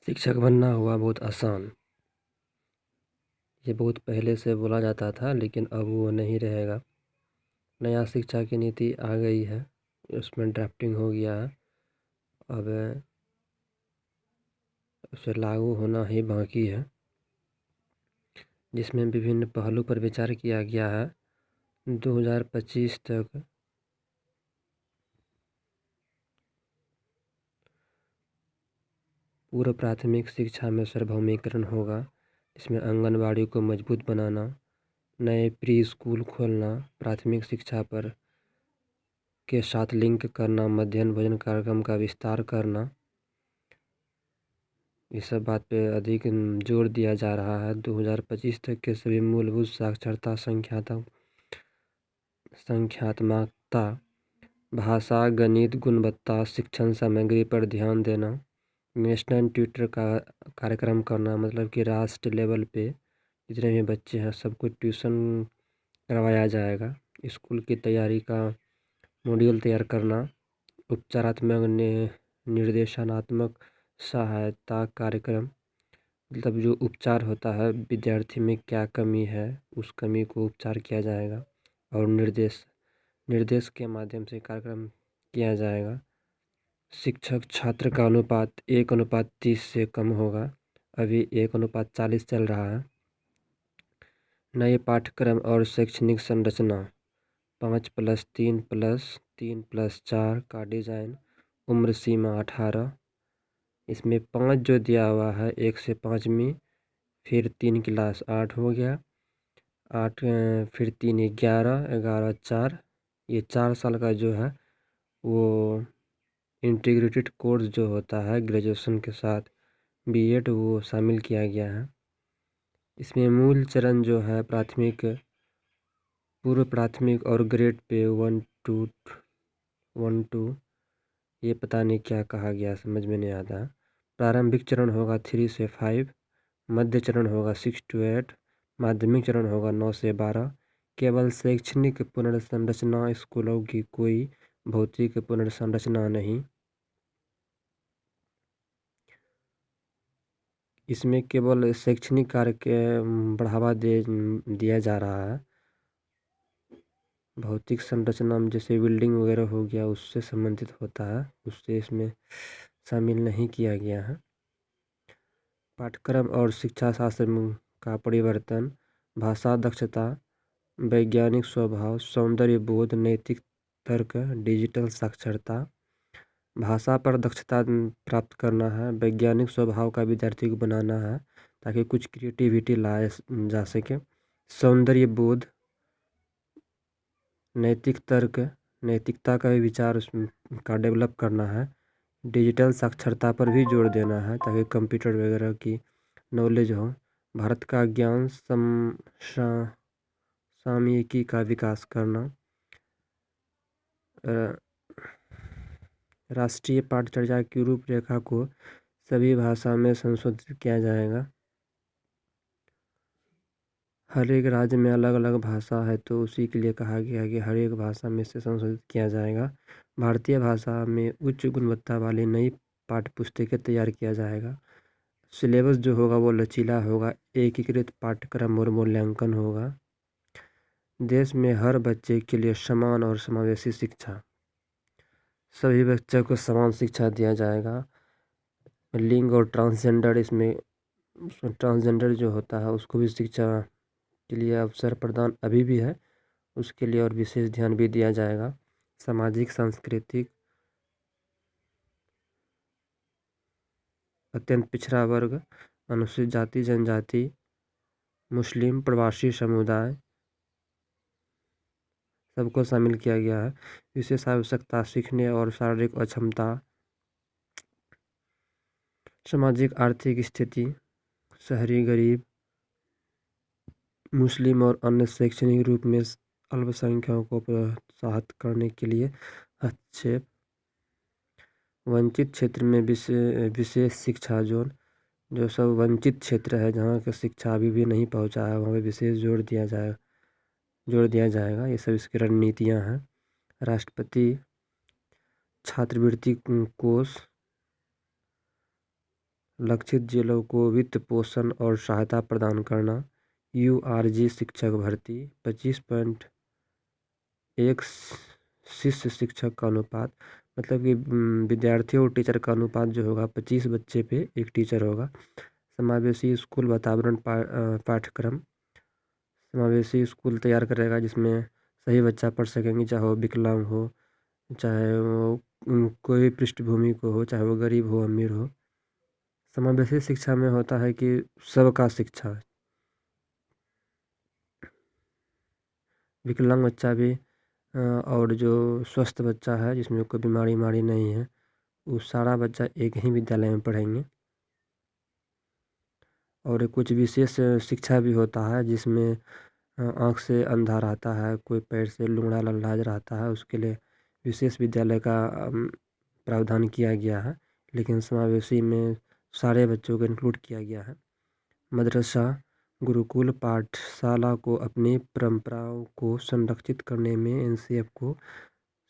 शिक्षक बनना हुआ बहुत आसान। ये बहुत पहले से बोला जाता था, लेकिन अब वो नहीं रहेगा। नया शिक्षा की नीति आ गई है, उसमें ड्राफ्टिंग हो गया है। अब उसे लागू होना ही बाकी है, जिसमें विभिन्न पहलू पर विचार किया गया है। 2025 तक पूर्व प्राथमिक शिक्षा में सार्वभौमिकरण होगा, इसमें आंगनबाड़ी को मजबूत बनाना, नए प्री स्कूल खोलना, प्राथमिक शिक्षा पर के साथ लिंक करना, मध्याह्न भोजन कार्यक्रम का विस्तार करना, इस सब बात पे अधिक जोर दिया जा रहा है। 2025 तक के सभी मूलभूत साक्षरता, संख्यात्मकता, भाषा, गणित, गुणवत्ता शिक्षण सामग्री पर ध्यान देना, नेशनल ट्यूटर का कार्यक्रम करना, मतलब कि राष्ट्रीय लेवल पे जितने भी बच्चे हैं सबको ट्यूशन करवाया जाएगा। स्कूल की तैयारी का मॉड्यूल तैयार करना, उपचारात्मक निर्देशनात्मक सहायता कार्यक्रम, मतलब जो उपचार होता है विद्यार्थी में क्या कमी है उस कमी को उपचार किया जाएगा, और निर्देश के माध्यम से कार्यक्रम किया जाएगा। शिक्षक छात्र का अनुपात 1:30 से कम होगा, अभी 1:40 चल रहा है। नए पाठ्यक्रम और शैक्षणिक संरचना, 5+3+3+4 का डिज़ाइन, उम्र सीमा 18, इसमें 5 जो दिया हुआ है 1 से 5वीं, फिर 3 क्लास 8 हो गया, 8 फिर 3 11, 11 4, ये 4 साल का जो है वो इंटीग्रेटेड कोर्स जो होता है ग्रेजुएशन के साथ बीएड, वो शामिल किया गया है। इसमें मूल चरण जो है प्राथमिक, पूर्व प्राथमिक और ग्रेड पे 1 2, ये पता नहीं क्या कहा गया, समझ में नहीं आता। प्रारंभिक चरण होगा 3 से 5, मध्य चरण होगा 6 to 8, माध्यमिक चरण होगा 9 से 12। केवल शैक्षणिक पुनर्संरचना, स्कूलों की कोई भौतिक पुनर्संरचना नहीं। इसमें केवल शैक्षणिक कार्य के बढ़ावा दिया जा रहा है। भौतिक संरचना में जैसे बिल्डिंग वगैरह हो गया उससे संबंधित होता है, उससे इसमें शामिल नहीं किया गया है। पाठ्यक्रम और शिक्षा शास्त्र का परिवर्तन, भाषा दक्षता, वैज्ञानिक स्वभाव, सौंदर्य बोध, नैतिक तर्क, डिजिटल साक्षरता। भाषा पर दक्षता प्राप्त करना है, वैज्ञानिक स्वभाव का विद्यार्थी को बनाना है ताकि कुछ क्रिएटिविटी लाया जा सके। सौंदर्य बोध, नैतिक तर्क, नैतिकता का विचार का डेवलप करना है। डिजिटल साक्षरता पर भी जोर देना है ताकि कंप्यूटर वगैरह की नॉलेज हो। भारत का ज्ञान सामयिकी का विकास करना। राष्ट्रीय पाठचर्या की रूपरेखा को सभी भाषा में संशोधित किया जाएगा। हर एक राज्य में अलग अलग भाषा है, तो उसी के लिए कहा गया है कि हर एक भाषा में से संशोधित किया जाएगा। भारतीय भाषा में उच्च गुणवत्ता वाली नई पाठ्य पुस्तकें तैयार किया जाएगा। सिलेबस जो होगा वो लचीला होगा, एकीकृत पाठ्यक्रम और मूल्यांकन होगा। देश में हर बच्चे के लिए समान और समावेशी शिक्षा, सभी बच्चों को समान शिक्षा दिया जाएगा। लिंग और ट्रांसजेंडर, इसमें ट्रांसजेंडर जो होता है उसको भी शिक्षा के लिए अवसर प्रदान अभी भी है, उसके लिए और विशेष ध्यान भी दिया जाएगा। सामाजिक सांस्कृतिक, अत्यंत पिछड़ा वर्ग, अनुसूचित जाति जनजाति, मुस्लिम, प्रवासी समुदाय, सबको शामिल किया गया है। विशेष आवश्यकता, सीखने और शारीरिक अक्षमता, सामाजिक आर्थिक स्थिति, शहरी गरीब, मुस्लिम और अन्य शैक्षणिक रूप में अल्पसंख्यकों को प्रोत्साहित करने के लिए हस्तक्षेप। वंचित क्षेत्र में विशेष शिक्षा जोन, जो सब वंचित क्षेत्र है जहाँ की शिक्षा अभी भी नहीं पहुँचा है वहाँ पर विशेष जोर दिया जाएगा। ये सब इसकी रणनीतियाँ हैं। राष्ट्रपति छात्रवृत्ति कोष, लक्षित जिलों को वित्त पोषण और सहायता प्रदान करना। URG शिक्षक भर्ती 25.1 शिष्य शिक्षक का अनुपात, मतलब कि विद्यार्थी और टीचर का अनुपात जो होगा 25 बच्चे पे एक टीचर होगा। समावेशी स्कूल वातावरण पाठ्यक्रम, समावेशी स्कूल तैयार करेगा जिसमें सही बच्चा पढ़ सकेंगे, चाहे वो विकलांग हो, चाहे वो कोई पृष्ठभूमि को हो, चाहे वो गरीब हो अमीर हो। समावेशी शिक्षा में होता है कि सबका शिक्षा, विकलांग बच्चा भी और जो स्वस्थ बच्चा है जिसमें कोई बीमारी नहीं है, वो सारा बच्चा एक ही विद्यालय में पढ़ेंगे। और कुछ विशेष शिक्षा भी होता है जिसमें आँख से अंधा रहता है, कोई पैर से लूंगड़ा लल्लाज रहता है, उसके लिए विशेष विद्यालय का प्रावधान किया गया है। लेकिन समावेशी में सारे बच्चों को इंक्लूड किया गया है। मदरसा गुरुकुल पाठशाला को अपनी परंपराओं को संरक्षित करने में NCF को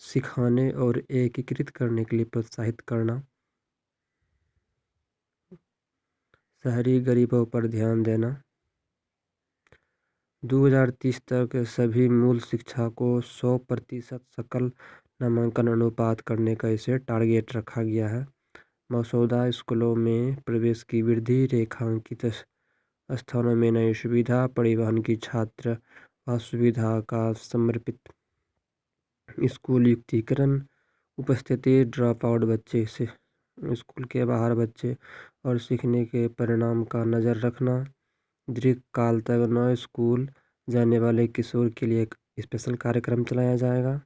सिखाने और एकीकृत करने के लिए प्रोत्साहित करना। शहरी गरीबों पर ध्यान देना। 2030 तक सभी मूल शिक्षा को 100% सकल नामांकन अनुपात करने का इसे टारगेट रखा गया है। मौजूदा स्कूलों में प्रवेश की वृद्धि, रेखांकित स्थानों में नई सुविधा, परिवहन की छात्र असुविधा का समर्पित स्कूल युक्तिकरण, उपस्थिति ड्रॉप आउट बच्चे से स्कूल के बाहर बच्चे और सीखने के परिणाम का नज़र रखना। दीर्घकाल तक नए स्कूल जाने वाले किशोर के लिए एक स्पेशल कार्यक्रम चलाया जाएगा।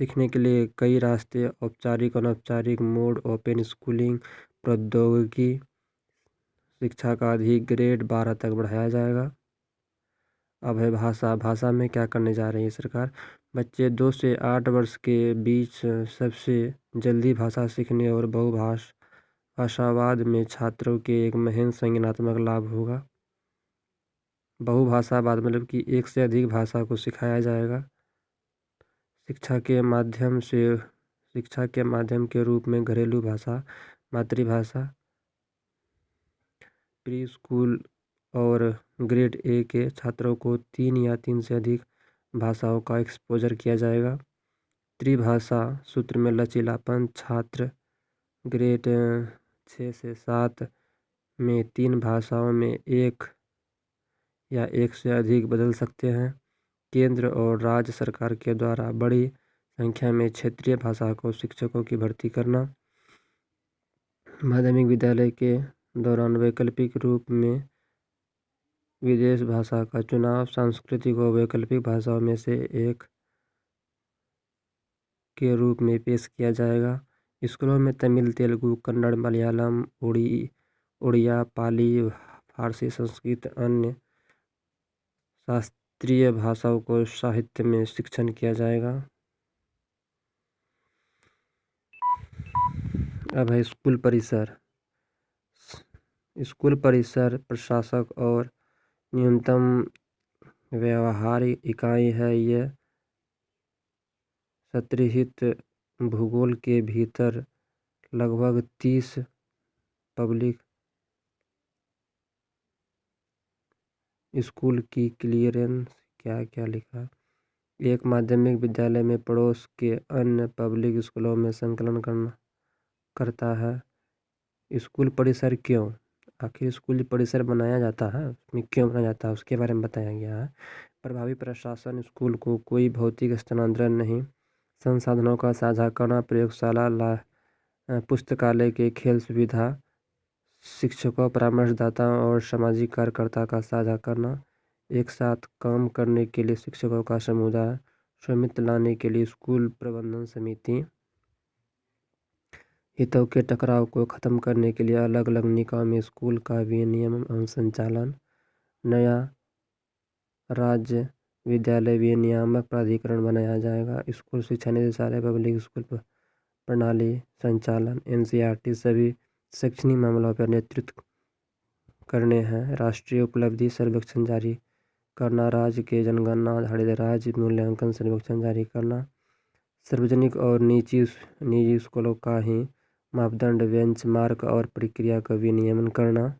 सीखने के लिए कई रास्ते, औपचारिक, अनौपचारिक मोड, ओपन स्कूलिंग, प्रौद्योगिकी शिक्षा का अधिक ग्रेड 12 तक बढ़ाया जाएगा। अब है भाषा में क्या करने जा रही है सरकार। बच्चे 2 से 8 वर्ष के बीच सबसे जल्दी भाषा सीखने और बहुभाषावाद में छात्रों के एक महान संज्ञानात्मक लाभ होगा। बहुभाषावाद मतलब कि एक से अधिक भाषा को सिखाया जाएगा। शिक्षा के माध्यम के रूप में घरेलू भाषा, मातृभाषा, प्री स्कूल और ग्रेड A के छात्रों को 3 या 3 से अधिक भाषाओं का एक्सपोजर किया जाएगा। त्रिभाषा सूत्र में लचीलापन, छात्र ग्रेड 6 से 7 में 3 भाषाओं में एक या एक से अधिक बदल सकते हैं। केंद्र और राज्य सरकार के द्वारा बड़ी संख्या में क्षेत्रीय भाषा को शिक्षकों की भर्ती करना। माध्यमिक विद्यालय के दौरान वैकल्पिक रूप में विदेश भाषा का चुनाव सांस्कृतिक और वैकल्पिक भाषाओं में से एक के रूप में पेश किया जाएगा। स्कूलों में तमिल, तेलुगु, कन्नड़, मलयालम, उड़िया, पाली, फारसी, संस्कृत, अन्य शास्त्रीय भाषाओं को साहित्य में शिक्षण किया जाएगा। अब है स्कूल परिसर। स्कूल परिसर प्रशासक और न्यूनतम व्यवहारिक इकाई है। यह सत्रिहित भूगोल के भीतर लगभग 30 पब्लिक स्कूल की क्लियरेंस क्या लिखा, एक माध्यमिक विद्यालय में पड़ोस के अन्य पब्लिक स्कूलों में संकलन करता है। स्कूल परिसर क्यों, आखिर स्कूल परिसर बनाया जाता है, उसमें क्यों बनाया जाता है, उसके बारे में बताया गया है। प्रभावी प्रशासन, स्कूल को कोई भौतिक स्थानांतरण नहीं, संसाधनों का साझा करना, प्रयोगशाला, पुस्तकालय के खेल सुविधा, शिक्षकों, परामर्शदाताओं और सामाजिक कार्यकर्ता का साझा करना, एक साथ काम करने के लिए शिक्षकों का समुदाय, स्वामित्व लाने के लिए स्कूल प्रबंधन समिति, हितों के टकराव को खत्म करने के लिए अलग अलग निकायों में स्कूल का विनियमन एवं संचालन, नया राज्य विद्यालय विनियामक प्राधिकरण बनाया जाएगा। स्कूल शिक्षा निदेशालय, पब्लिक स्कूल प्रणाली संचालन, NCERT सभी शैक्षणिक मामलों पर नेतृत्व करने हैं। राष्ट्रीय उपलब्धि सर्वेक्षण जारी करना, राज्य के जनगणना आधारित राज्य मूल्यांकन सर्वेक्षण जारी करना, सार्वजनिक और निजी स्कूलों का ही मापदंड, बेंचमार्क और प्रक्रिया का विनियमन करना।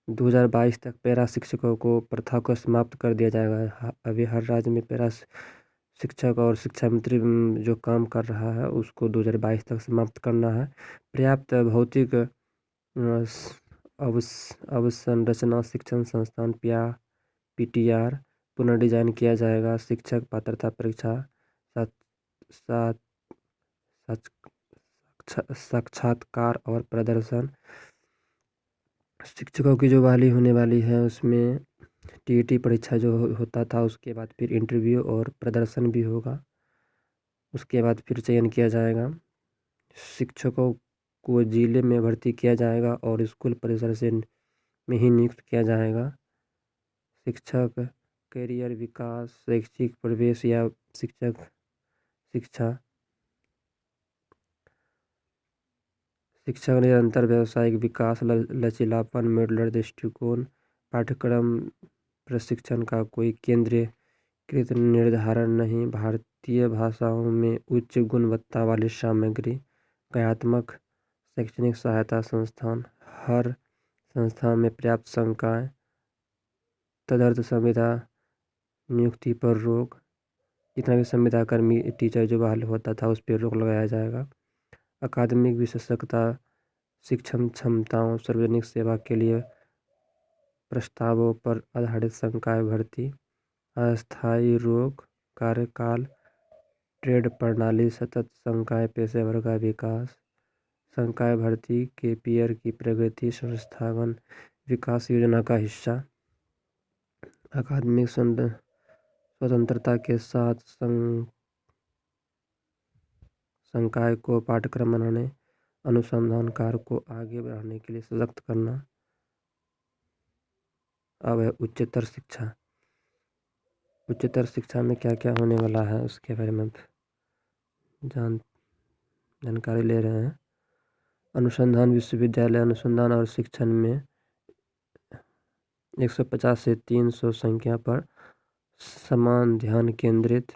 2022 तक पैरा शिक्षकों को प्रथा को समाप्त कर दिया जाएगा। अभी हर राज्य में पैरा शिक्षक और शिक्षा मंत्री जो काम कर रहा है उसको 2022 तक समाप्त करना है। पर्याप्त भौतिक अवसंरचना शिक्षण संस्थान PTR पुनर्डिजाइन किया जाएगा। शिक्षक पात्रता परीक्षा, साक्षात्कार और प्रदर्शन। शिक्षकों की जो बहाली होने वाली है उसमें TET परीक्षा जो होता था उसके बाद फिर इंटरव्यू और प्रदर्शन भी होगा, उसके बाद फिर चयन किया जाएगा। शिक्षकों को जिले में भर्ती किया जाएगा और स्कूल परिसर से में ही नियुक्त किया जाएगा। शिक्षक कैरियर विकास, शैक्षिक प्रवेश या शिक्षक निरंतर व्यावसायिक विकास, लचीलापन, मॉड्यूलर दृष्टिकोण। पाठ्यक्रम प्रशिक्षण का कोई केंद्रीकृत निर्धारण नहीं। भारतीय भाषाओं में उच्च गुणवत्ता वाली सामग्री। क्रियात्मक शैक्षणिक सहायता संस्थान। हर संस्थान में पर्याप्त संकाय। तदर्थ संविदा नियुक्ति पर रोक। जितना भी संविदा कर्मी टीचर जो बहाल होता था उस पर रोक लगाया जाएगा। अकादमिक विशेषज्ञता, शिक्षण क्षमताओं, सार्वजनिक सेवा के लिए प्रस्तावों पर आधारित संकाय भर्ती। अस्थायी रोक, कार्यकाल, ट्रेड प्रणाली, सतत संकाय, पेशेवर का विकास। संकाय भर्ती KPR की प्रगति संस्थागत विकास योजना का हिस्सा। अकादमिक स्वतंत्रता के साथ संकाय को पाठ्यक्रम बनाने, अनुसंधान कार्य को आगे बढ़ाने के लिए सशक्त करना। अब है उच्चतर शिक्षा। उच्चतर शिक्षा में क्या क्या होने वाला है उसके बारे में जानकारी ले रहे हैं। अनुसंधान विश्वविद्यालय अनुसंधान और शिक्षण में 150 से 300 संख्या पर समान ध्यान केंद्रित।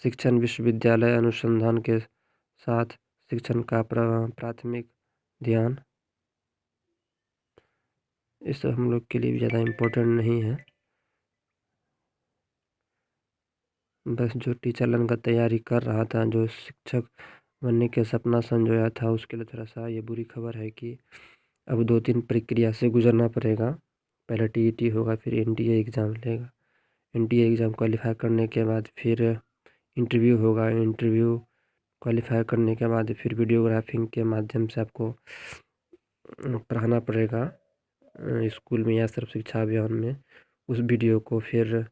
शिक्षण विश्वविद्यालय अनुसंधान के साथ शिक्षण का प्राथमिक ध्यान। इस हम लोग के लिए भी ज़्यादा इम्पोर्टेंट नहीं है, बस जो टीचर लाइन का तैयारी कर रहा था, जो शिक्षक बनने के सपना संजोया था, उसके लिए थोड़ा सा ये बुरी खबर है कि अब 2-3 प्रक्रिया से गुजरना पड़ेगा। पहले TET होगा, फिर NTA एग्ज़ाम लेगा। NTA एग्ज़ाम क्वालिफाई करने के बाद फिर इंटरव्यू होगा। इंटरव्यू क्वालिफाई करने के बाद फिर वीडियोग्राफिंग के माध्यम से आपको पढ़ाना पड़ेगा स्कूल में या सर्व शिक्षा अभियान में। उस वीडियो को फिर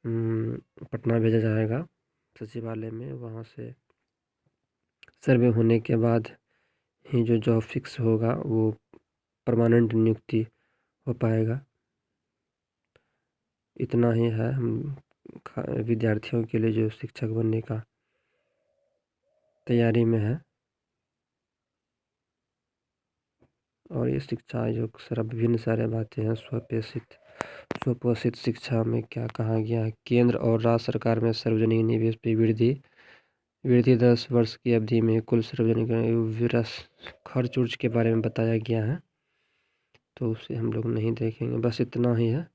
पटना भेजा जाएगा सचिवालय में। वहाँ से सर्वे होने के बाद ही जो जॉब फिक्स होगा वो परमानेंट नियुक्ति हो पाएगा। इतना ही है हम विद्यार्थियों के लिए जो शिक्षक बनने का तैयारी में है। और ये शिक्षा आयोग विभिन्न सारे बातें हैं। स्वपोषित शिक्षा में क्या कहा गया है। केंद्र और राज्य सरकार में सार्वजनिक निवेश पे वृद्धि 10 वर्ष की अवधि में कुल सार्वजनिक खर्च उर्च के बारे में बताया गया है, तो उसे हम लोग नहीं देखेंगे, बस इतना ही है।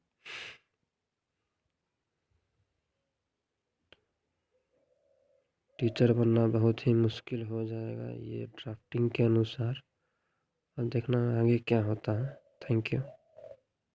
टीचर बनना बहुत ही मुश्किल हो जाएगा ये ड्राफ्टिंग के अनुसार। अब देखना आगे क्या होता है। Thank you.